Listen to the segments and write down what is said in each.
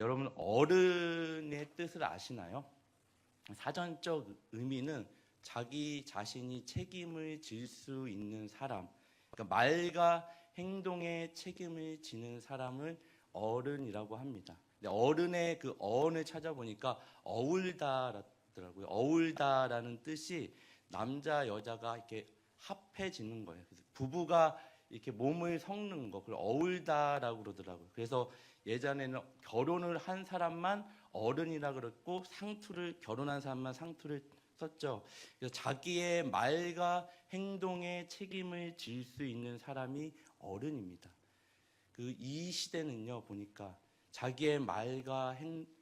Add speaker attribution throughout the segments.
Speaker 1: 여러분 어른의 뜻을 아시나요? 사전적 의미는 자기 자신이 책임을 질 수 있는 사람, 그러니까 말과 행동에 책임을 지는 사람을 어른이라고 합니다. 근데 어른의 그 어원을 찾아보니까 어울다라더라고요. 어울다라는 뜻이 남자 여자가 이렇게 합해지는 거예요. 그래서 부부가 이렇게 몸을 섞는 거, 그걸 어울다라고 그러더라고요. 그래서 예전에는 결혼을 한 사람만 어른이라 그랬고 결혼한 사람만 상투를 썼죠. 그래서 자기의 말과 행동에 책임을 질 수 있는 사람이 어른입니다. 이 시대는요, 보니까 자기의 말과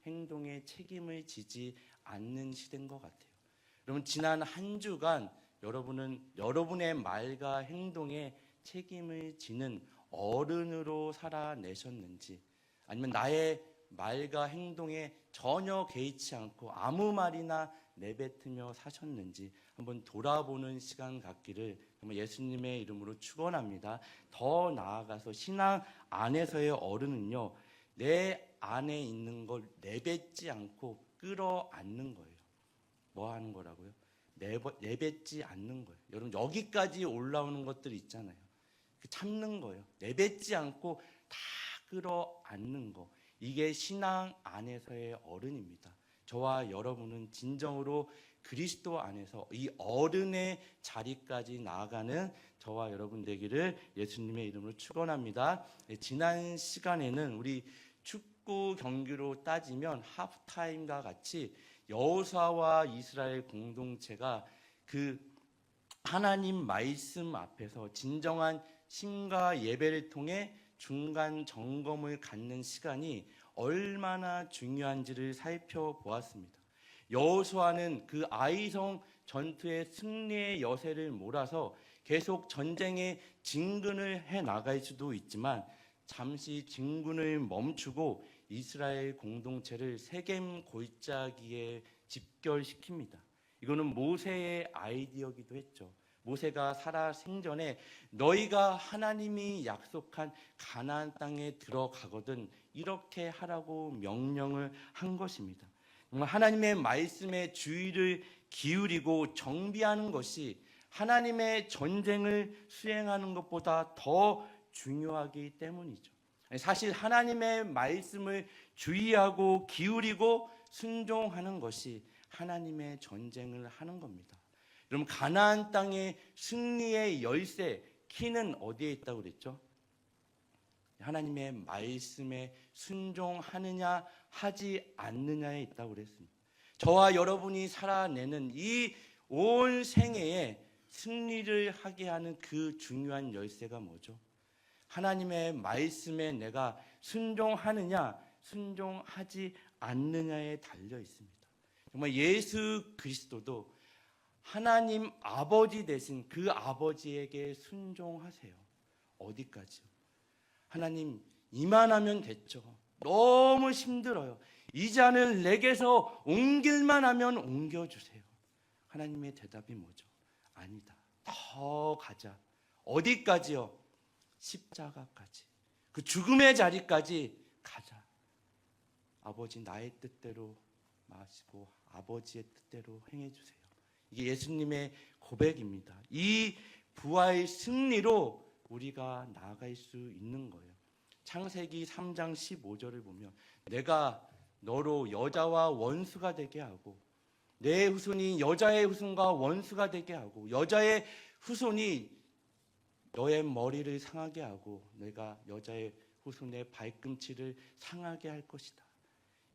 Speaker 1: 행동에 책임을 지지 않는 시대인 것 같아요. 여러분, 지난 한 주간 여러분은 여러분의 말과 행동에 책임을 지는 어른으로 살아내셨는지, 아니면 나의 말과 행동에 전혀 개의치 않고 아무 말이나 내뱉으며 사셨는지 한번 돌아보는 시간 갖기를 정말 예수님의 이름으로 축원합니다. 더 나아가서 신앙 안에서의 어른은요, 내 안에 있는 걸 내뱉지 않고 끌어안는 거예요. 뭐 하는 거라고요? 내뱉지 않는 거예요. 여러분, 여기까지 올라오는 것들 있잖아요. 참는 거예요. 내뱉지 않고 다 끌어안는 거. 이게 신앙 안에서의 어른입니다. 저와 여러분은 진정으로 그리스도 안에서 이 어른의 자리까지 나아가는 저와 여러분 되기를 예수님의 이름으로 축원합니다. 지난 시간에는 우리 축구 경기로 따지면 하프타임과 같이 여호수아와 이스라엘 공동체가 그 하나님 말씀 앞에서 진정한 심과 예배를 통해 중간 점검을 갖는 시간이 얼마나 중요한지를 살펴보았습니다. 여호수아는 그 아이성 전투의 승리의 여세를 몰아서 계속 전쟁에 진군을 해 나갈 수도 있지만 잠시 진군을 멈추고 이스라엘 공동체를 세겜 골짜기에 집결시킵니다. 이거는 모세의 아이디어이기도 했죠. 모세가 살아 생전에 너희가 하나님이 약속한 가나안 땅에 들어가거든 이렇게 하라고 명령을 한 것입니다. 정말 하나님의 말씀에 주의를 기울이고 정비하는 것이 하나님의 전쟁을 수행하는 것보다 더 중요하기 때문이죠. 사실 하나님의 말씀을 주의하고 기울이고 순종하는 것이 하나님의 전쟁을 하는 겁니다. 여러분, 가나안 땅의 승리의 열쇠, 키는 어디에 있다고 그랬죠? 하나님의 말씀에 순종하느냐 하지 않느냐에 있다고 그랬습니다. 저와 여러분이 살아내는 이 온 생애에 승리를 하게 하는 그 중요한 열쇠가 뭐죠? 하나님의 말씀에 내가 순종하느냐 순종하지 않느냐에 달려 있습니다. 정말 예수 그리스도도 하나님 아버지 되신 그 아버지에게 순종하세요. 어디까지요? 하나님, 이만하면 됐죠. 너무 힘들어요. 이 잔을 내게서 옮길만 하면 옮겨주세요. 하나님의 대답이 뭐죠? 아니다. 더 가자. 어디까지요? 십자가까지. 그 죽음의 자리까지 가자. 아버지, 나의 뜻대로 마시고 아버지의 뜻대로 행해주세요. 이게 예수님의 고백입니다. 이 부활의 승리로 우리가 나아갈 수 있는 거예요. 창세기 3장 15절을 보면 내가 너로 여자와 원수가 되게 하고 내 후손이 여자의 후손과 원수가 되게 하고 여자의 후손이 너의 머리를 상하게 하고 내가 여자의 후손의 발꿈치를 상하게 할 것이다.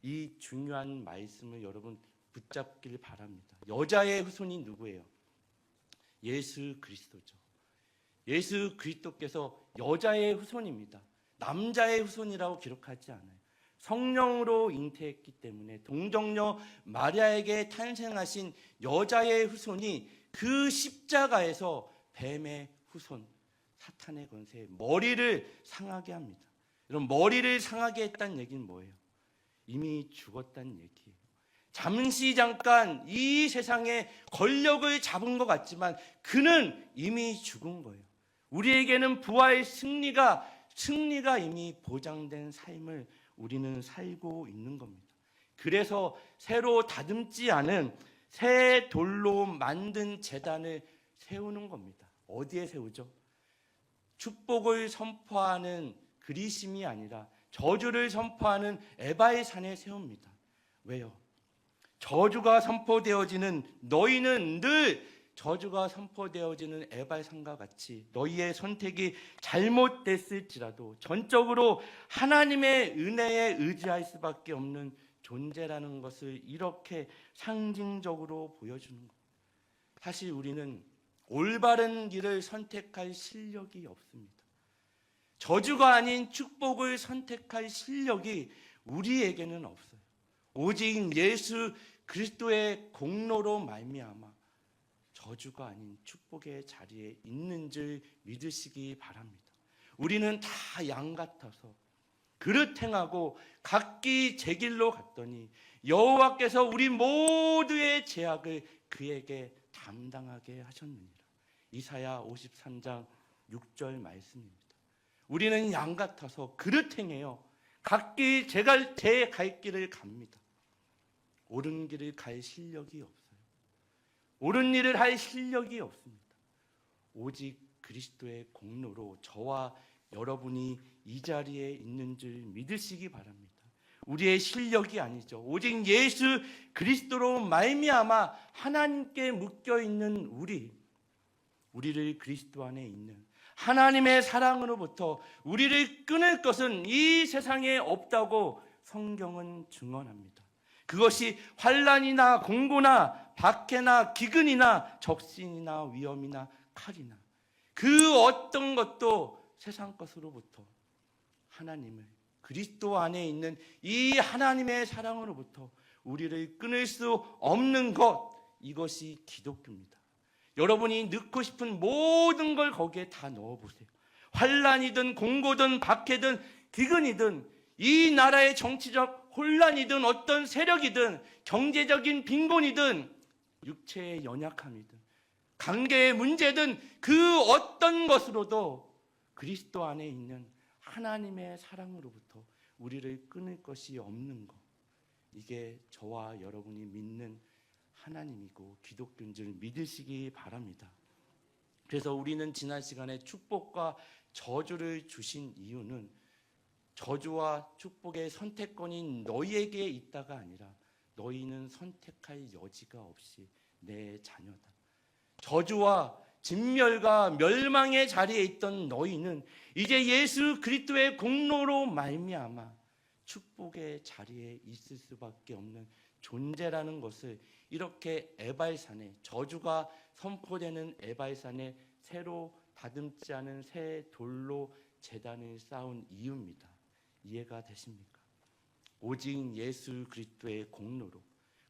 Speaker 1: 이 중요한 말씀을 여러분 붙잡길 바랍니다. 여자의 후손이 누구예요? 예수 그리스도죠. 예수 그리스도께서 여자의 후손입니다. 남자의 후손이라고 기록하지 않아요. 성령으로 잉태했기 때문에 동정녀 마리아에게 탄생하신 여자의 후손이 그 십자가에서 뱀의 후손, 사탄의 권세에 머리를 상하게 합니다. 여러분, 머리를 상하게 했다는 얘기는 뭐예요? 이미 죽었다는 얘기예요. 잠깐 이 세상에 권력을 잡은 것 같지만 그는 이미 죽은 거예요. 우리에게는 부활의 승리가 이미 보장된 삶을 우리는 살고 있는 겁니다. 그래서 새로 다듬지 않은 새 돌로 만든 제단을 세우는 겁니다. 어디에 세우죠? 축복을 선포하는 그리심이 아니라 저주를 선포하는 에바의 산에 세웁니다. 왜요? 저주가 선포되어지는 너희는 늘 저주가 선포되어지는 에바의 산과 같이 너희의 선택이 잘못됐을지라도 전적으로 하나님의 은혜에 의지할 수밖에 없는 존재라는 것을 이렇게 상징적으로 보여주는 것. 사실 우리는 올바른 길을 선택할 실력이 없습니다. 저주가 아닌 축복을 선택할 실력이 우리에게는 없어요. 오직 예수 그리스도의 공로로 말미암아 저주가 아닌 축복의 자리에 있는 줄 믿으시기 바랍니다. 우리는 다 양 같아서 그릇 행하고 각기 제 길로 갔더니 여호와께서 우리 모두의 죄악을 그에게 담당하게 하셨느니라. 이사야 53장 6절 말씀입니다. 우리는 양 같아서 그릇 행해요. 각기 제 갈 길을 갑니다. 옳은 길을 갈 실력이 없어요. 옳은 일을 할 실력이 없습니다. 오직 그리스도의 공로로 저와 여러분이 이 자리에 있는 줄 믿으시기 바랍니다. 우리의 실력이 아니죠. 오직 예수 그리스도로 말미암아 하나님께 묶여있는 우리를 그리스도 안에 있는 하나님의 사랑으로부터 우리를 끊을 것은 이 세상에 없다고 성경은 증언합니다. 그것이 환난이나 공고나 박해나 기근이나 적신이나 위험이나 칼이나 그 어떤 것도 세상 것으로부터 하나님을 그리스도 안에 있는 이 하나님의 사랑으로부터 우리를 끊을 수 없는 것, 이것이 기독교입니다. 여러분이 넣고 싶은 모든 걸 거기에 다 넣어보세요. 환난이든 공고든 박해든 기근이든 이 나라의 정치적 혼란이든 어떤 세력이든 경제적인 빈곤이든 육체의 연약함이든 관계의 문제든 그 어떤 것으로도 그리스도 안에 있는 하나님의 사랑으로부터 우리를 끊을 것이 없는 것, 이게 저와 여러분이 믿는 하나님이고 기독교인 줄 믿으시기 바랍니다. 그래서 우리는 지난 시간에 축복과 저주를 주신 이유는 저주와 축복의 선택권이 너희에게 있다가 아니라 너희는 선택할 여지가 없이 내 자녀다. 저주와 진멸과 멸망의 자리에 있던 너희는 이제 예수 그리스도의 공로로 말미암아 축복의 자리에 있을 수밖에 없는 존재라는 것을 이렇게 에발산에 저주가 선포되는 에발산에 새로 다듬지 않은 새 돌로 제단을 쌓은 이유입니다. 이해가 되십니까? 오직 예수 그리스도의 공로로,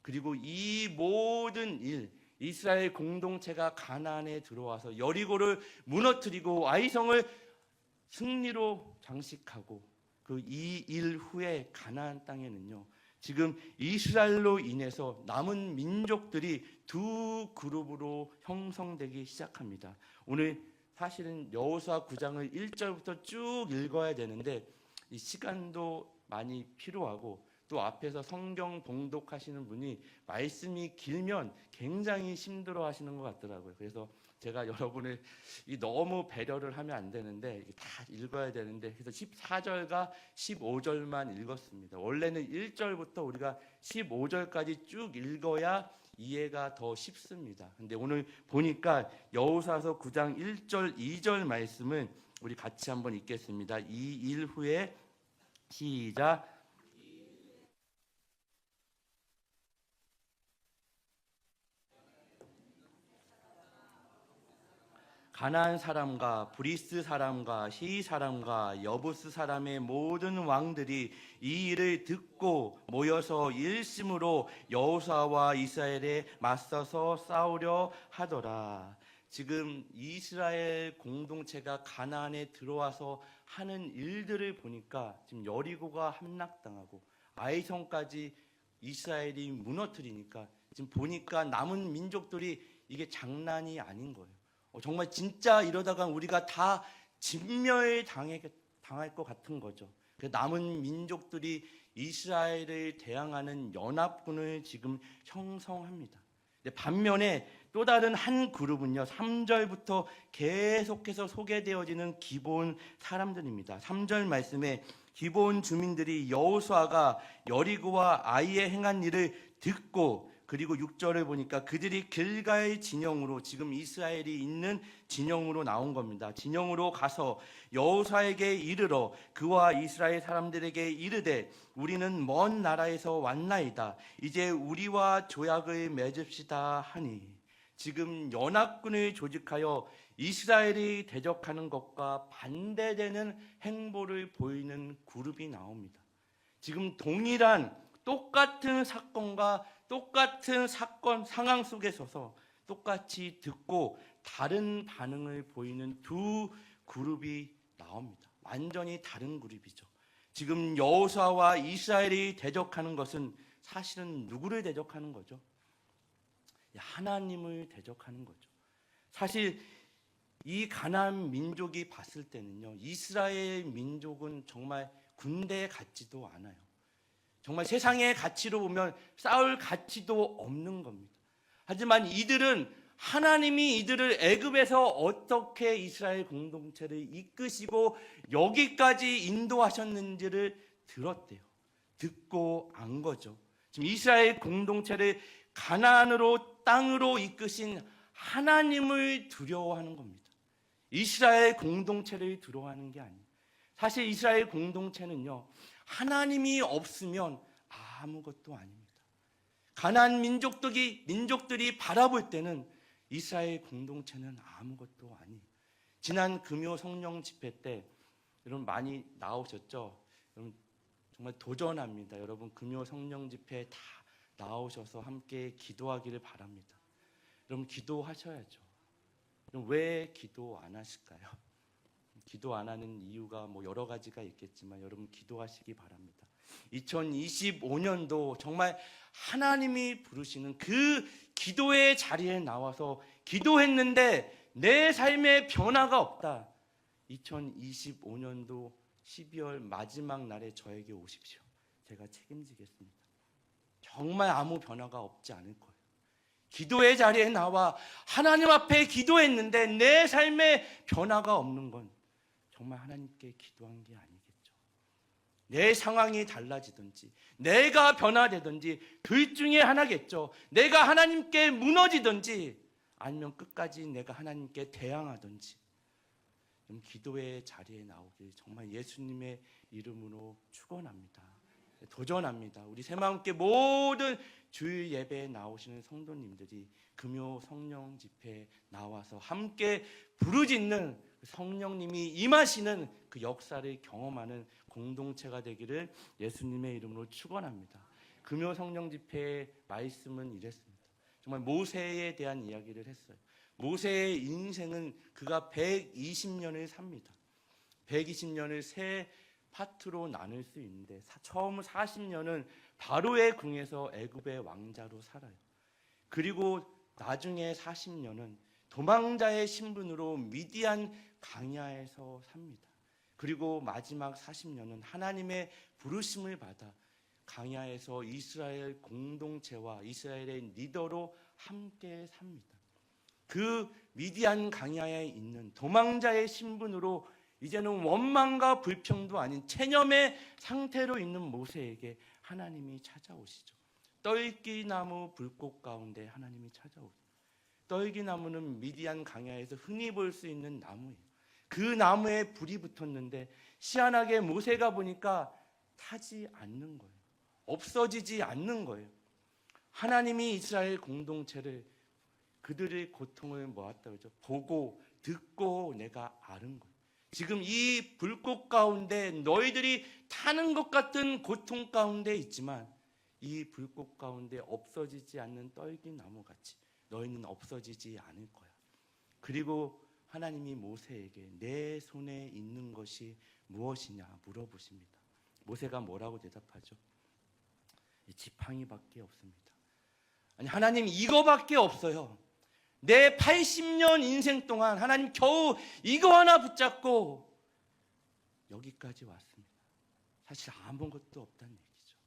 Speaker 1: 그리고 이 모든 일, 이스라엘 공동체가 가나안에 들어와서 여리고를 무너뜨리고 아이성을 승리로 장식하고 그 이 일 후에 가나안 땅에는요, 지금 이스라엘로 인해서 남은 민족들이 두 그룹으로 형성되기 시작합니다. 오늘 사실은 여호수아 9장을 1절부터 쭉 읽어야 되는데 이 시간도 많이 필요하고 또 앞에서 성경 봉독하시는 분이 말씀이 길면 굉장히 힘들어 하시는 것 같더라고요. 그래서 제가 여러분을 너무 배려를 하면 안 되는데 다 읽어야 되는데 그래서 14절과 15절만 읽었습니다. 원래는 1절부터 우리가 15절까지 쭉 읽어야 이해가 더 쉽습니다. 근데 오늘 보니까 여호수아서 9장 1절 2절 말씀을 우리 같이 한번 읽겠습니다. 이 일 후에 시작. 가나안 사람과 브리스 사람과 히 사람과 여부스 사람의 모든 왕들이 이 일을 듣고 모여서 일심으로 여호수아와 이스라엘에 맞서서 싸우려 하더라. 지금 이스라엘 공동체가 가나안에 들어와서 하는 일들을 보니까 지금 여리고가 함락당하고 아이성까지 이스라엘이 무너뜨리니까 지금 보니까 남은 민족들이 이게 장난이 아닌 거예요. 정말 진짜 이러다가 우리가 다 진멸당할 것 같은 거죠. 그 남은 민족들이 이스라엘을 대항하는 연합군을 지금 형성합니다. 반면에 또 다른 한 그룹은요, 3절부터 계속해서 소개되어지는 기브온 사람들입니다. 3절 말씀에 기브온 주민들이 여호수아가 여리고와 아이에 행한 일을 듣고, 그리고 6절을 보니까 그들이 길갈 진영으로, 지금 이스라엘이 있는 진영으로 나온 겁니다. 진영으로 가서 여호수아에게 이르러 그와 이스라엘 사람들에게 이르되 우리는 먼 나라에서 왔나이다. 이제 우리와 조약을 맺읍시다 하니, 지금 연합군을 조직하여 이스라엘이 대적하는 것과 반대되는 행보를 보이는 그룹이 나옵니다. 지금 동일한 똑같은 사건과 똑같은 사건 상황 속에 서서 똑같이 듣고 다른 반응을 보이는 두 그룹이 나옵니다. 완전히 다른 그룹이죠. 지금 여호수아와 이스라엘이 대적하는 것은 사실은 누구를 대적하는 거죠? 하나님을 대적하는 거죠. 사실 이 가나안 민족이 봤을 때는요, 이스라엘 민족은 정말 군대 같지도 않아요. 정말 세상의 가치로 보면 싸울 가치도 없는 겁니다. 하지만 이들은 하나님이 이들을 애굽에서 어떻게 이스라엘 공동체를 이끄시고 여기까지 인도하셨는지를 들었대요. 듣고 안 거죠. 지금 이스라엘 공동체를 가나안으로, 땅으로 이끄신 하나님을 두려워하는 겁니다. 이스라엘 공동체를 두려워하는 게 아니에요. 사실 이스라엘 공동체는요, 하나님이 없으면 아무것도 아닙니다. 가나안 민족들이 바라볼 때는 이스라엘 공동체는 아무것도 아니에요. 지난 금요 성령 집회 때 여러분 많이 나오셨죠? 여러분 정말 도전합니다. 여러분 금요 성령 집회 다 나오셔서 함께 기도하기를 바랍니다. 여러분 기도하셔야죠. 그럼 왜 기도 안 하실까요? 기도 안 하는 이유가 뭐 여러 가지가 있겠지만 여러분 기도하시기 바랍니다. 2025년도 정말 하나님이 부르시는 그 기도의 자리에 나와서 기도했는데 내 삶에 변화가 없다. 2025년도 12월 마지막 날에 저에게 오십시오. 제가 책임지겠습니다. 정말 아무 변화가 없지 않을 거예요. 기도의 자리에 나와 하나님 앞에 기도했는데 내 삶에 변화가 없는 건 정말 하나님께 기도한 게 아니겠죠. 내 상황이 달라지든지 내가 변화되든지 둘 중에 하나겠죠. 내가 하나님께 무너지든지 아니면 끝까지 내가 하나님께 대항하든지. 기도의 자리에 나오길 정말 예수님의 이름으로 축원합니다. 도전합니다. 우리 새마음교회 모든 주일 예배에 나오시는 성도님들이 금요 성령 집회에 나와서 함께 부르짖는 성령님이 임하시는 그 역사를 경험하는 공동체가 되기를 예수님의 이름으로 축원합니다. 금요 성령 집회의 말씀은 이랬습니다. 정말 모세에 대한 이야기를 했어요. 모세의 인생은 그가 120년을 삽니다. 120년을 세 파트로 나눌 수 있는데 처음 40년은 바로의 궁에서 애굽의 왕자로 살아요. 그리고 나중에 40년은 도망자의 신분으로 미디안 광야에서 삽니다. 그리고 마지막 40년은 하나님의 부르심을 받아 광야에서 이스라엘 공동체와 이스라엘의 리더로 함께 삽니다. 그 미디안 광야에 있는 도망자의 신분으로 이제는 원망과 불평도 아닌 체념의 상태로 있는 모세에게 하나님이 찾아오시죠. 떨기나무 불꽃 가운데 하나님이 찾아오죠. 떨기나무는 미디안 광야에서 흔히 볼 수 있는 나무예요. 그 나무에 불이 붙었는데 희한하게 모세가 보니까 타지 않는 거예요. 없어지지 않는 거예요. 하나님이 이스라엘 공동체를, 그들의 고통을 모았다 그러죠. 보고 듣고 내가 아는 거예요. 지금 이 불꽃 가운데 너희들이 타는 것 같은 고통 가운데 있지만 이 불꽃 가운데 없어지지 않는 떨기나무 같이 너희는 없어지지 않을 거야. 그리고 하나님이 모세에게 내 손에 있는 것이 무엇이냐 물어보십니다. 모세가 뭐라고 대답하죠? 지팡이밖에 없습니다. 아니 하나님 이거밖에 없어요. 내 80년 인생 동안 하나님 겨우 이거 하나 붙잡고 여기까지 왔습니다. 사실 아무것도 없다는 얘기죠.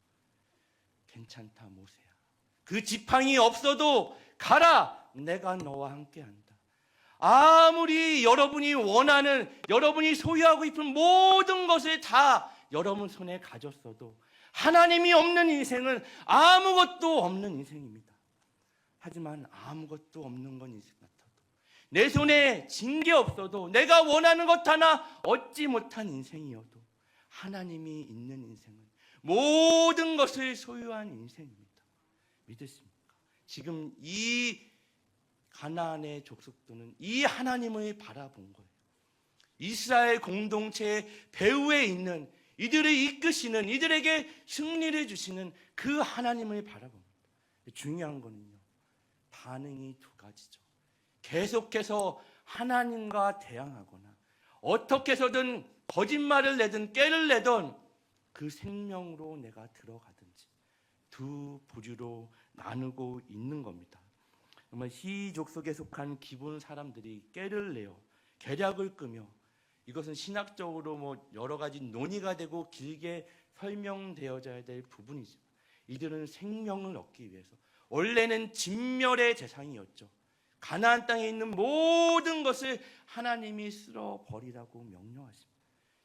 Speaker 1: 괜찮다 모세야. 그 지팡이 없어도 가라. 내가 너와 함께한다. 아무리 여러분이 원하는, 여러분이 소유하고 싶은 모든 것을 다 여러분 손에 가졌어도 하나님이 없는 인생은 아무것도 없는 인생입니다. 하지만 아무것도 없는 건 인생 같아도, 내 손에 진 게 없어도, 내가 원하는 것 하나 얻지 못한 인생이어도 하나님이 있는 인생은 모든 것을 소유한 인생입니다. 믿으십니까? 지금 이 가나안의 족속들은 이 하나님을 바라본 거예요. 이스라엘 공동체의 배후에 있는, 이들을 이끄시는, 이들에게 승리를 주시는 그 하나님을 바라봅니다. 중요한 거는요, 반응이 두 가지죠. 계속해서 하나님과 대항하거나 어떻게 해서든 거짓말을 내든 깨를 내든 그 생명으로 내가 들어가든지 두 부류로 나누고 있는 겁니다. 정말 히족속에 속한 기본 사람들이 깨를 내어 계략을 끄며, 이것은 신학적으로 여러 가지 논의가 되고 길게 설명되어져야 될 부분이지만, 이들은 생명을 얻기 위해서 원래는 진멸의 대상이었죠. 가나안 땅에 있는 모든 것을 하나님이 쓸어 버리라고 명령하십니다.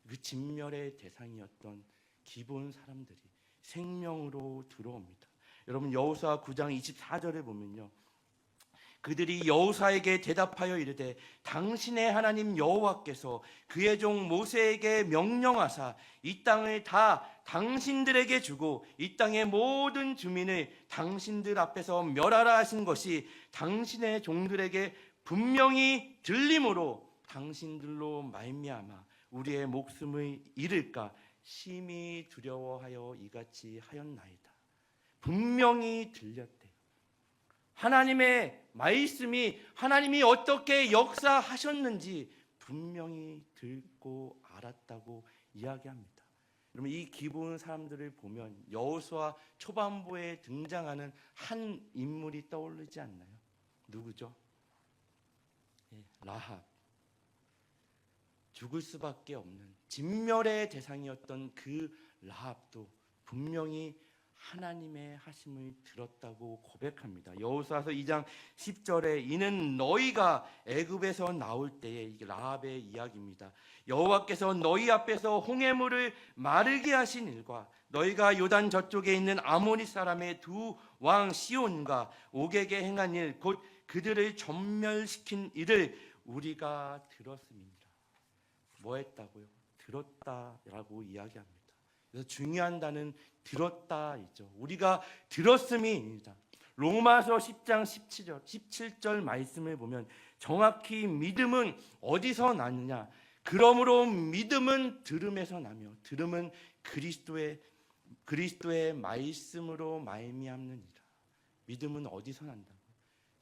Speaker 1: 그 진멸의 대상이었던 기본 사람들이 생명으로 들어옵니다. 여러분 여호수아 9장 24절에 보면요, 그들이 여호수아에게 대답하여 이르되 당신의 하나님 여호와께서 그의 종 모세에게 명령하사 이 땅을 다 당신들에게 주고 이 땅의 모든 주민을 당신들 앞에서 멸하라 하신 것이 당신의 종들에게 분명히 들림으로 당신들로 말미암아 우리의 목숨을 잃을까 심히 두려워하여 이같이 하였나이다. 분명히 들렸대요. 하나님의 말씀이, 하나님이 어떻게 역사하셨는지 분명히 듣고 알았다고 이야기합니다. 여러분 이 기본 사람들을 보면 여호수아 초반부에 등장하는 한 인물이 떠오르지 않나요? 누구죠? 라합. 죽을 수밖에 없는 진멸의 대상이었던 그 라합도 분명히 하나님의 하심을 들었다고 고백합니다. 여호수아서 2장 10절에 이는 너희가 애굽에서 나올 때에, 이게 라합의 이야기입니다. 여호와께서 너희 앞에서 홍해물을 마르게 하신 일과 너희가 요단 저쪽에 있는 아모리 사람의 두 왕 시온과 옥에게 행한 일, 곧 그들을 전멸시킨 일을 우리가 들었습니다. 뭐 했다고요? 들었다라고 이야기합니다. 그래서 중요한 단어는 들었다이죠. 우리가 들었음이입니다. 로마서 10장 17절 말씀을 보면 정확히 믿음은 어디서 나느냐? 그러므로 믿음은 들음에서 나며 들음은 그리스도의 말씀으로 말미암느니라. 믿음은 어디서 난다고?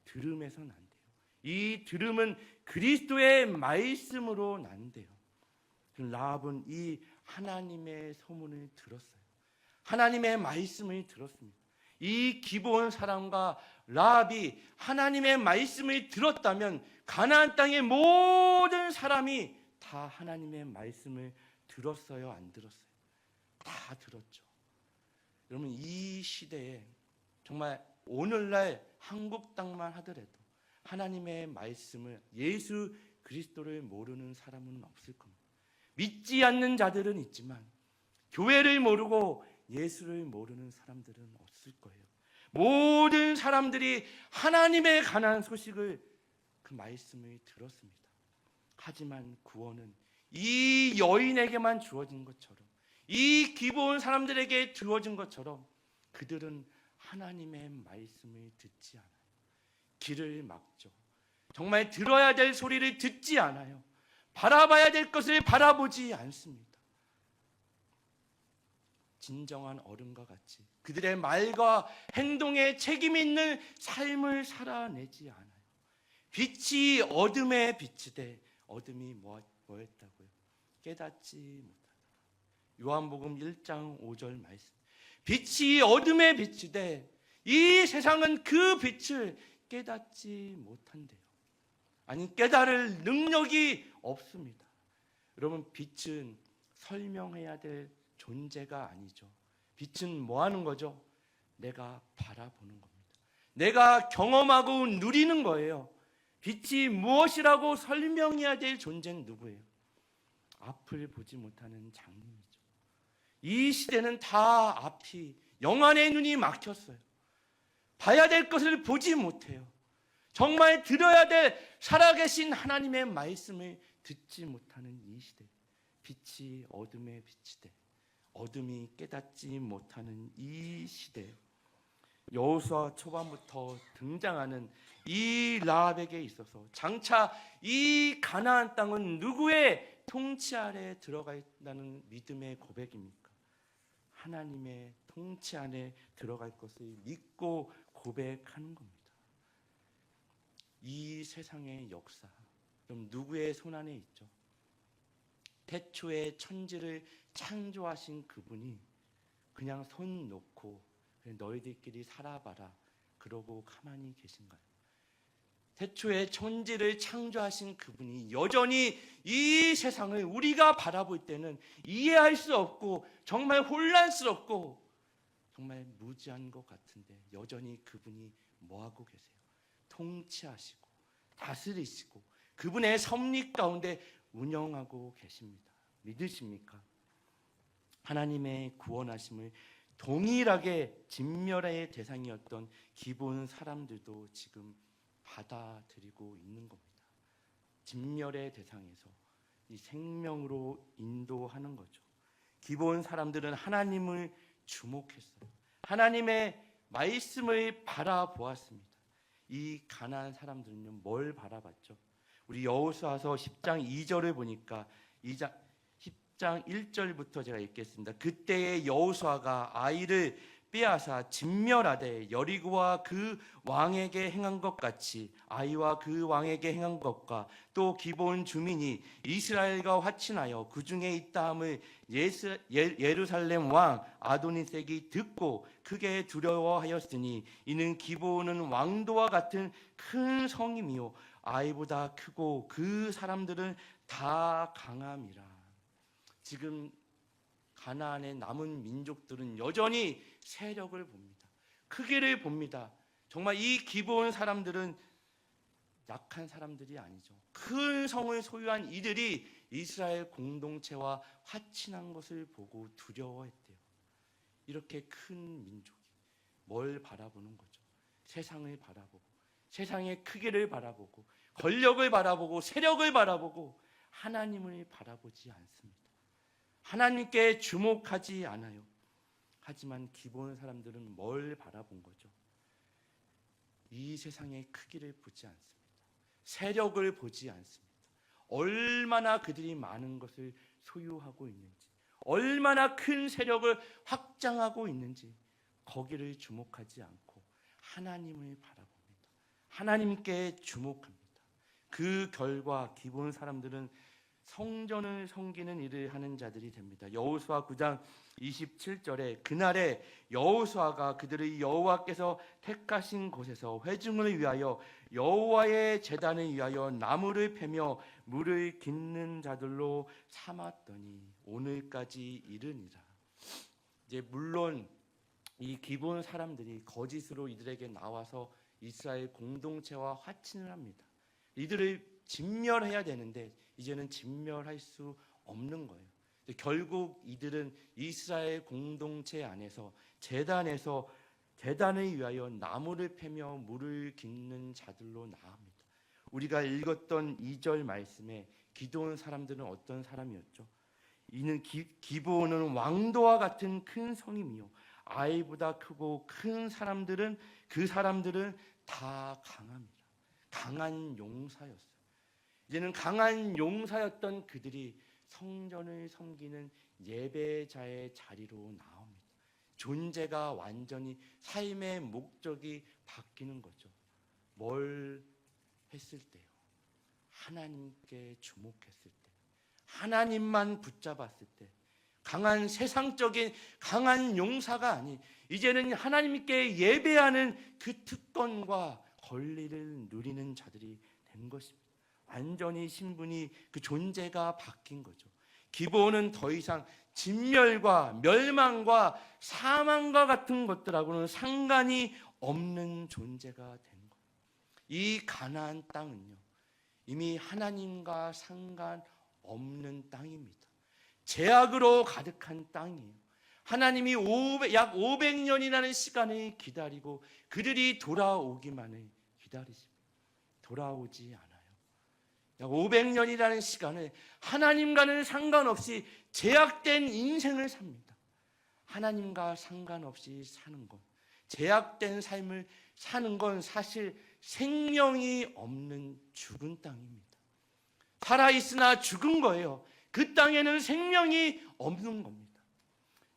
Speaker 1: 들음에서 난대요. 이 들음은 그리스도의 말씀으로 난대요. 라합은 이 하나님의 소문을 들었어요. 하나님의 말씀을 들었습니다. 이 기본 사람과 라합이 하나님의 말씀을 들었다면 가나안 땅의 모든 사람이 다 하나님의 말씀을 들었어요? 안 들었어요? 다 들었죠. 여러분 이 시대에 정말 오늘날 한국 땅만 하더라도 하나님의 말씀을, 예수 그리스도를 모르는 사람은 없을 겁니다. 믿지 않는 자들은 있지만 교회를 모르고 예수를 모르는 사람들은 없을 거예요. 모든 사람들이 하나님에 관한 소식을, 그 말씀을 들었습니다. 하지만 구원은 이 여인에게만 주어진 것처럼, 이 기본 사람들에게 주어진 것처럼 그들은 하나님의 말씀을 듣지 않아요. 길을 막죠. 정말 들어야 될 소리를 듣지 않아요. 바라봐야 될 것을 바라보지 않습니다. 진정한 어른과 같이 그들의 말과 행동에 책임 있는 삶을 살아내지 않아요. 빛이 어둠에 비치되 어둠이 뭐했다고요? 깨닫지 못하다. 요한복음 1장 5절 말씀. 빛이 어둠에 비치되 이 세상은 그 빛을 깨닫지 못한대요. 아니 깨달을 능력이 없습니다. 여러분 빛은 설명해야 될 존재가 아니죠. 빛은 뭐 하는 거죠? 내가 바라보는 겁니다. 내가 경험하고 누리는 거예요. 빛이 무엇이라고 설명해야 될 존재는 누구예요? 앞을 보지 못하는 장님이죠. 이 시대는 다 앞이 영안의 눈이 막혔어요. 봐야 될 것을 보지 못해요. 정말 들어야 될 살아계신 하나님의 말씀을 듣지 못하는 이 시대. 빛이 어둠에 비치되 어둠이 깨닫지 못하는 이 시대. 여호수아 초반부터 등장하는 이 라합에게 있어서 장차 이 가나안 땅은 누구의 통치 아래 들어가 있다는 믿음의 고백입니까? 하나님의 통치 안에 들어갈 것을 믿고 고백하는 겁니다. 이 세상의 역사, 그럼 누구의 손 안에 있죠? 태초에 천지를 창조하신 그분이 그냥 손 놓고 너희들끼리 살아봐라 그러고 가만히 계신가요? 태초에 천지를 창조하신 그분이 여전히 이 세상을 우리가 바라볼 때는 이해할 수 없고 정말 혼란스럽고 정말 무지한 것 같은데 여전히 그분이 뭐하고 계세요? 통치하시고 다스리시고 그분의 섭리 가운데 운영하고 계십니다. 믿으십니까? 하나님의 구원하심을 동일하게 진멸의 대상이었던 기본 사람들도 지금 받아들이고 있는 겁니다. 진멸의 대상에서 이 생명으로 인도하는 거죠. 기본 사람들은 하나님을 주목했어요. 하나님의 말씀을 바라보았습니다. 이 가나안 사람들은요, 뭘 바라봤죠? 우리 여호수아서 10장 2절을 보니까 10장 1절부터 제가 읽겠습니다. 그때의 여호수아가 아이를 빼앗아 진멸하되 여리고와 그 왕에게 행한 것 같이 아이와 그 왕에게 행한 것과 또 기본 주민이 이스라엘과 화친하여 그 중에 있다함을 예루살렘 왕 아도니색이 듣고 크게 두려워하였으니 이는 기본은 왕도와 같은 큰 성임이요 아이보다 크고 그 사람들은 다 강함이라. 지금 가나안의 남은 민족들은 여전히 세력을 봅니다. 크기를 봅니다. 정말 이 기본 사람들은 약한 사람들이 아니죠. 큰 성을 소유한 이들이 이스라엘 공동체와 화친한 것을 보고 두려워했대요. 이렇게 큰 민족이 뭘 바라보는 거죠? 세상을 바라보고 세상의 크기를 바라보고 권력을 바라보고 세력을 바라보고 하나님을 바라보지 않습니다. 하나님께 주목하지 않아요. 하지만 기본 사람들은 뭘 바라본 거죠? 이 세상의 크기를 보지 않습니다. 세력을 보지 않습니다. 얼마나 그들이 많은 것을 소유하고 있는지, 얼마나 큰 세력을 확장하고 있는지 거기를 주목하지 않고 하나님을 바라봅니다. 하나님께 주목합니다. 그 결과 기본 사람들은 성전을 섬기는 일을 하는 자들이 됩니다. 여호수아 9장 27절에 그날에 여호수아가 그들의 여호와께서 택하신 곳에서 회중을 위하여 여호와의 제단을 위하여 나무를 패며 물을 깃는 자들로 삼았더니 오늘까지 이르니라. 이제 물론 이 기본 사람들이 거짓으로 이들에게 나와서 이스라엘 공동체와 화친을 합니다. 이들을 진멸해야 되는데 이제는 진멸할 수 없는 거예요. 결국 이들은 이스라엘 공동체 안에서 제단을 위하여 나무를 패며 물을 깃는 자들로 나옵니다. 우리가 읽었던 2절 말씀에 기드온 사람들은 어떤 사람이었죠? 이는 기브온은 왕도와 같은 큰 성임이요 아이보다 크고 큰 사람들은 그 사람들은 다 강합니다. 강한 용사였어요. 이제는 강한 용사였던 그들이 성전을 섬기는 예배자의 자리로 나옵니다. 존재가 완전히 삶의 목적이 바뀌는 거죠. 뭘 했을 때요? 하나님께 주목했을 때, 하나님만 붙잡았을 때, 강한 세상적인 강한 용사가 아닌 이제는 하나님께 예배하는 그 특권과 권리를 누리는 자들이 된 것입니다. 완전히 신분이 그 존재가 바뀐 거죠. 기브온은 더 이상 진멸과 멸망과 사망과 같은 것들하고는 상관이 없는 존재가 된 거예요. 이 가나안 땅은요, 이미 하나님과 상관없는 땅입니다. 죄악으로 가득한 땅이에요. 하나님이 약 500년이라는 시간을 기다리고 그들이 돌아오기만을 기다리십니다. 돌아오지 않아요. 약 500년이라는 시간을 하나님과는 상관없이 제약된 인생을 삽니다. 하나님과 상관없이 사는 것, 제약된 삶을 사는 건 사실 생명이 없는 죽은 땅입니다. 살아있으나 죽은 거예요. 그 땅에는 생명이 없는 겁니다.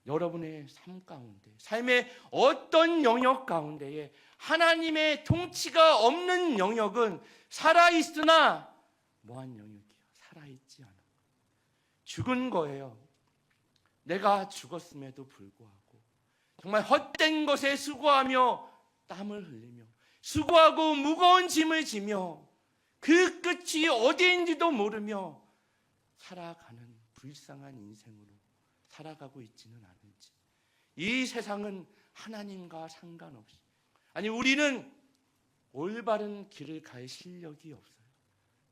Speaker 1: 여러분의 삶 가운데, 삶의 어떤 영역 가운데에 하나님의 통치가 없는 영역은 살아있으나 뭐한 영역이에요? 살아있지 않아. 죽은 거예요. 내가 죽었음에도 불구하고 정말 헛된 것에 수고하며 땀을 흘리며 수고하고 무거운 짐을 지며 그 끝이 어디인지도 모르며 살아가는 불쌍한 인생으로 살아가고 있지는 않은지, 이 세상은 하나님과 상관없이, 아니 우리는 올바른 길을 갈 실력이 없어요.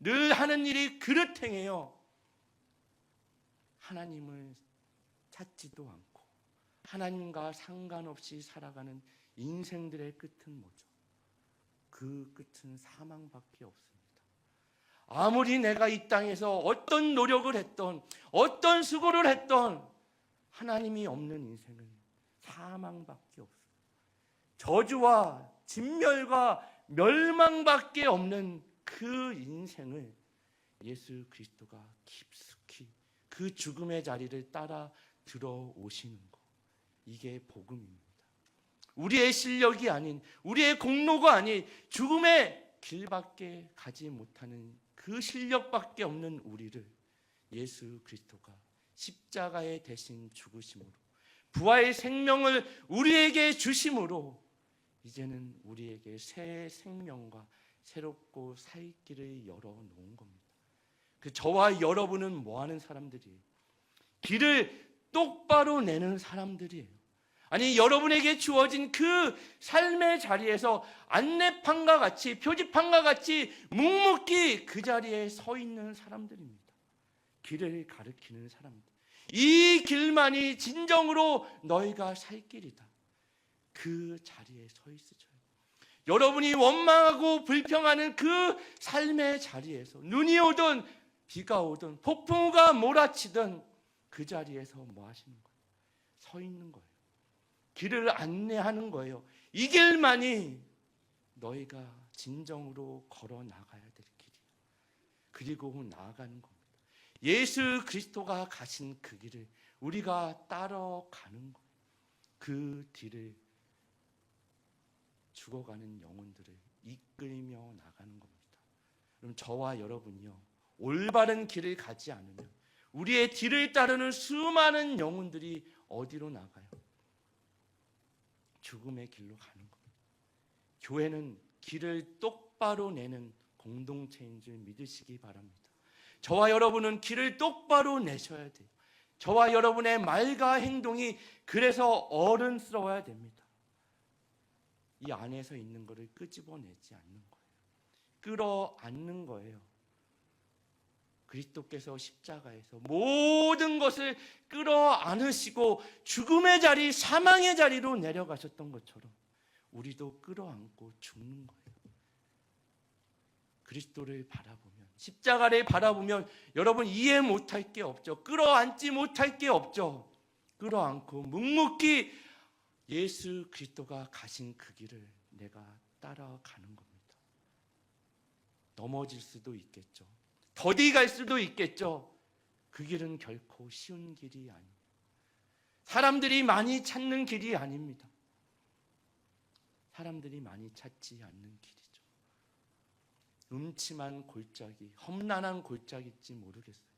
Speaker 1: 늘 하는 일이 그릇행해요. 하나님을 찾지도 않고 하나님과 상관없이 살아가는 인생들의 끝은 뭐죠? 그 끝은 사망밖에 없습니다. 아무리 내가 이 땅에서 어떤 노력을 했던, 어떤 수고를 했던, 하나님이 없는 인생은 사망밖에 없어요. 저주와 진멸과 멸망밖에 없는 그 인생을 예수 그리스도가 깊숙이 그 죽음의 자리를 따라 들어오시는 것, 이게 복음입니다. 우리의 실력이 아닌, 우리의 공로가 아닌 죽음의 길밖에 가지 못하는 그 실력밖에 없는 우리를 예수 그리스도가 십자가에 대신 죽으심으로, 부활의 생명을 우리에게 주심으로 이제는 우리에게 새 생명과 새롭고 살 길을 열어놓은 겁니다. 그 저와 여러분은 뭐 하는 사람들이에요? 길을 똑바로 내는 사람들이에요. 아니 여러분에게 주어진 그 삶의 자리에서 안내판과 같이, 표지판과 같이 묵묵히 그 자리에 서 있는 사람들입니다. 길을 가리키는 사람들. 이 길만이 진정으로 너희가 살 길이다. 그 자리에 서 있으셔야 돼요. 여러분이 원망하고 불평하는 그 삶의 자리에서 눈이 오든 비가 오든 폭풍우가 몰아치든 그 자리에서 뭐 하시는 거예요? 서 있는 거예요. 길을 안내하는 거예요. 이 길만이 너희가 진정으로 걸어 나가야 될 길이에요. 그리고 나아가는 겁니다. 예수 그리스도가 가신 그 길을 우리가 따라가는 거예요. 그 뒤를 죽어가는 영혼들을 이끌며 나가는 겁니다. 그럼 저와 여러분이요, 올바른 길을 가지 않으면 우리의 뒤를 따르는 수많은 영혼들이 어디로 나가요? 죽음의 길로 가는 겁니다. 교회는 길을 똑바로 내는 공동체인 줄 믿으시기 바랍니다. 저와 여러분은 길을 똑바로 내셔야 돼요. 저와 여러분의 말과 행동이 그래서 어른스러워야 됩니다. 이 안에서 있는 것을 끄집어내지 않는 거예요. 끌어안는 거예요. 그리스도께서 십자가에서 모든 것을 끌어안으시고 죽음의 자리, 사망의 자리로 내려가셨던 것처럼 우리도 끌어안고 죽는 거예요. 그리스도를 바라보면, 십자가를 바라보면 여러분 이해 못할 게 없죠. 끌어안지 못할 게 없죠. 끌어안고 묵묵히 예수 그리스도가 가신 그 길을 내가 따라가는 겁니다. 넘어질 수도 있겠죠. 더디 갈 수도 있겠죠. 그 길은 결코 쉬운 길이 아닙니다. 사람들이 많이 찾는 길이 아닙니다. 사람들이 많이 찾지 않는 길이죠. 음침한 골짜기, 험난한 골짜기일지 모르겠어요.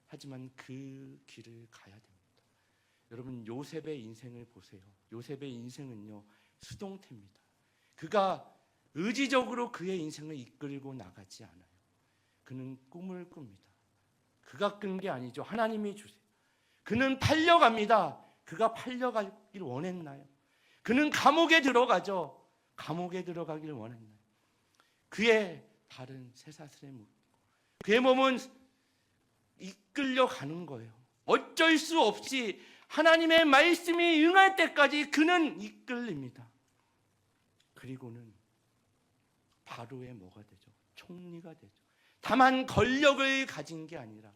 Speaker 1: 하지만 그 길을 가야 됩니다. 여러분 요셉의 인생을 보세요. 요셉의 인생은요, 수동태입니다. 그가 의지적으로 그의 인생을 이끌고 나가지 않아요. 그는 꿈을 꿉니다. 그가 꾼 게 아니죠. 하나님이 주세요. 그는 팔려갑니다. 그가 팔려가길 원했나요? 그는 감옥에 들어가죠. 감옥에 들어가길 원했나요? 그의 발은 쇠사슬에 묶이고 그의 몸은 이끌려가는 거예요. 어쩔 수 없이 하나님의 말씀이 응할 때까지 그는 이끌립니다. 그리고는 바로의 뭐가 되죠? 총리가 되죠. 다만 권력을 가진 게 아니라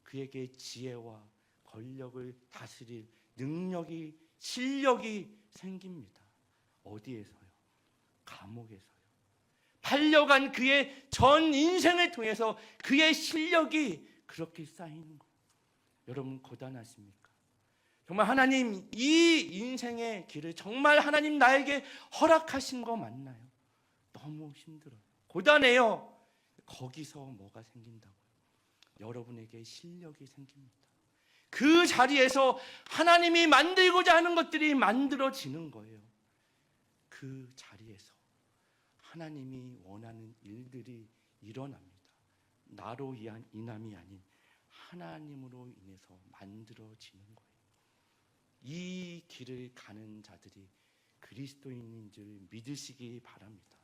Speaker 1: 그에게 지혜와 권력을 다스릴 능력이, 실력이 생깁니다. 어디에서요? 감옥에서요. 팔려간 그의 전 인생을 통해서 그의 실력이 그렇게 쌓이는 거예요. 여러분 고단하십니까? 정말 하나님 이 인생의 길을 정말 하나님 나에게 허락하신 거 맞나요? 너무 힘들어요. 고단해요. 거기서 뭐가 생긴다고요? 여러분에게 실력이 생깁니다. 그 자리에서 하나님이 만들고자 하는 것들이 만들어지는 거예요. 그 자리에서 하나님이 원하는 일들이 일어납니다. 나로 인함이 아닌 하나님으로 인해서 만들어지는 거예요. 이 길을 가는 자들이 그리스도인인 줄 믿으시기 바랍니다.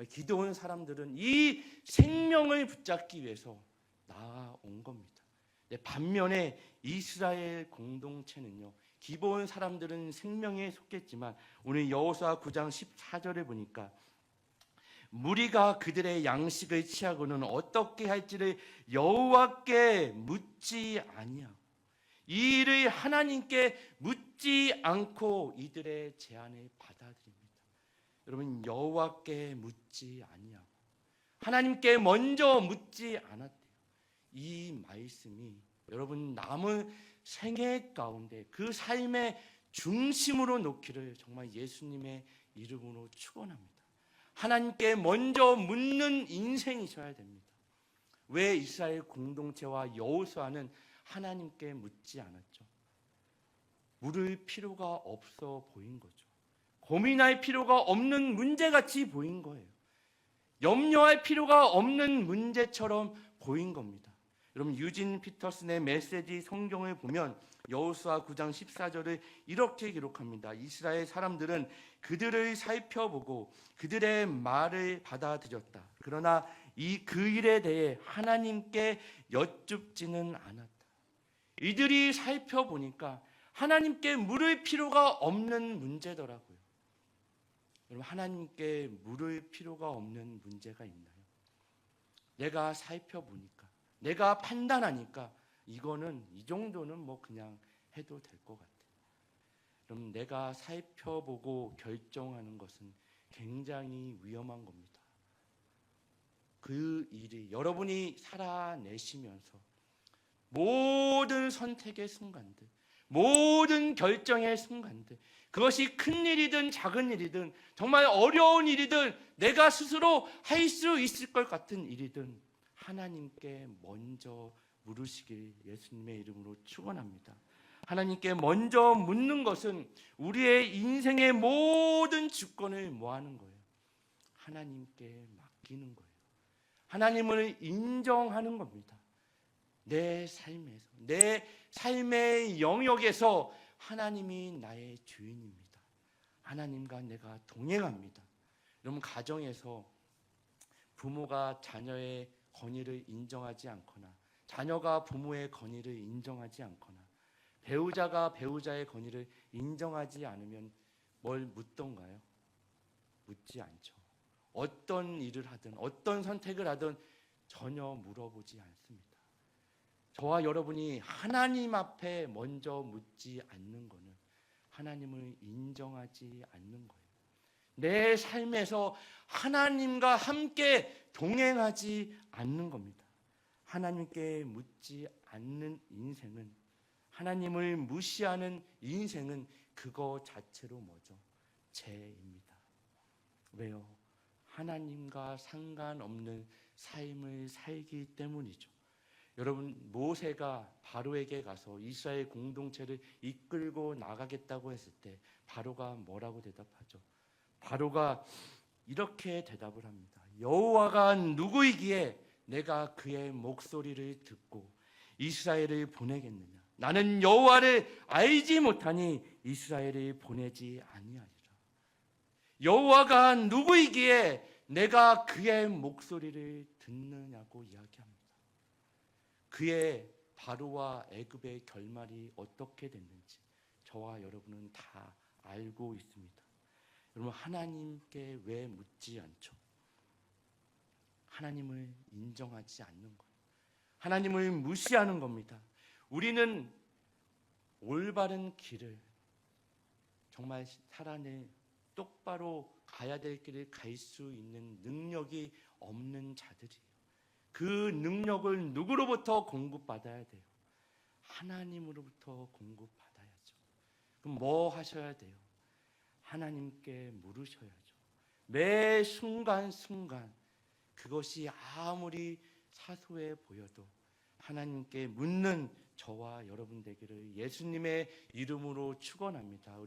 Speaker 1: 기도원 사람들은 이 생명을 붙잡기 위해서 나아온 겁니다. 반면에 이스라엘 공동체는요, 기본 사람들은 생명에 속했지만 오늘 여호수아 9장 14절에 보니까 무리가 그들의 양식을 취하고는 어떻게 할지를 여호와께 묻지 아니하고 이 일을 하나님께 묻지 않고 이들의 제안을 받아들입니다. 여러분 여호와께 묻지 아니하고 하나님께 먼저 묻지 않았대요. 이 말씀이 여러분 남은 생애 가운데 그 삶의 중심으로 놓기를 정말 예수님의 이름으로 축원합니다. 하나님께 먼저 묻는 인생이셔야 됩니다. 왜 이스라엘 공동체와 여호수아는 하나님께 묻지 않았죠? 물을 필요가 없어 보인 거죠. 고민할 필요가 없는 문제같이 보인 거예요. 염려할 필요가 없는 문제처럼 보인 겁니다. 여러분 유진 피터슨의 메시지 성경을 보면 여호수아 9장 14절을 이렇게 기록합니다. 이스라엘 사람들은 그들을 살펴보고 그들의 말을 받아들였다. 그러나 그 일에 대해 하나님께 여쭙지는 않았다. 이들이 살펴보니까 하나님께 물을 필요가 없는 문제더라고요. 여러분 하나님께 물을 필요가 없는 문제가 있나요? 내가 살펴보니까 내가 판단하니까 이거는 이 정도는 뭐 그냥 해도 될 것 같아요. 그럼 내가 살펴보고 결정하는 것은 굉장히 위험한 겁니다. 그 일이 여러분이 살아내시면서 모든 선택의 순간들, 모든 결정의 순간들, 그것이 큰 일이든 작은 일이든 정말 어려운 일이든 내가 스스로 할 수 있을 것 같은 일이든 하나님께 먼저 물으시길 예수님의 이름으로 축원합니다. 하나님께 먼저 묻는 것은 우리의 인생의 모든 주권을 뭐하는 거예요? 하나님께 맡기는 거예요. 하나님을 인정하는 겁니다. 내 삶에서, 내 삶의 영역에서 하나님이 나의 주인입니다. 하나님과 내가 동행합니다. 여러분 가정에서 부모가 자녀의 권위를 인정하지 않거나 자녀가 부모의 권위를 인정하지 않거나 배우자가 배우자의 권위를 인정하지 않으면 뭘 묻던가요? 묻지 않죠. 어떤 일을 하든 어떤 선택을 하든 전혀 물어보지 않습니다. 저와 여러분이 하나님 앞에 먼저 묻지 않는 것은 하나님을 인정하지 않는 거예요. 내 삶에서 하나님과 함께 동행하지 않는 겁니다. 하나님께 묻지 않는 인생은, 하나님을 무시하는 인생은 그거 자체로 뭐죠? 죄입니다. 왜요? 하나님과 상관없는 삶을 살기 때문이죠. 여러분 모세가 바로에게 가서 이스라엘 공동체를 이끌고 나가겠다고 했을 때 바로가 뭐라고 대답하죠? 바로가 이렇게 대답을 합니다. 여호와가 누구이기에 내가 그의 목소리를 듣고 이스라엘을 보내겠느냐? 나는 여호와를 알지 못하니 이스라엘을 보내지 아니하리라. 여호와가 누구이기에 내가 그의 목소리를 듣느냐고 이야기합니다. 그의 바로와 애굽의 결말이 어떻게 됐는지 저와 여러분은 다 알고 있습니다. 여러분, 하나님께 왜 묻지 않죠? 하나님을 인정하지 않는 거예요. 하나님을 무시하는 겁니다. 우리는 올바른 길을 정말 살아내 똑바로 가야 될 길을 갈 수 있는 능력이 없는 자들이에요. 그 능력을 누구로부터 공급받아야 돼요? 하나님으로부터 공급받아야죠. 그럼 뭐 하셔야 돼요? 하나님께 물으셔야죠. 매 순간순간 그것이 아무리 사소해 보여도 하나님께 묻는 저와 여러분 되기를 예수님의 이름으로 축원합니다.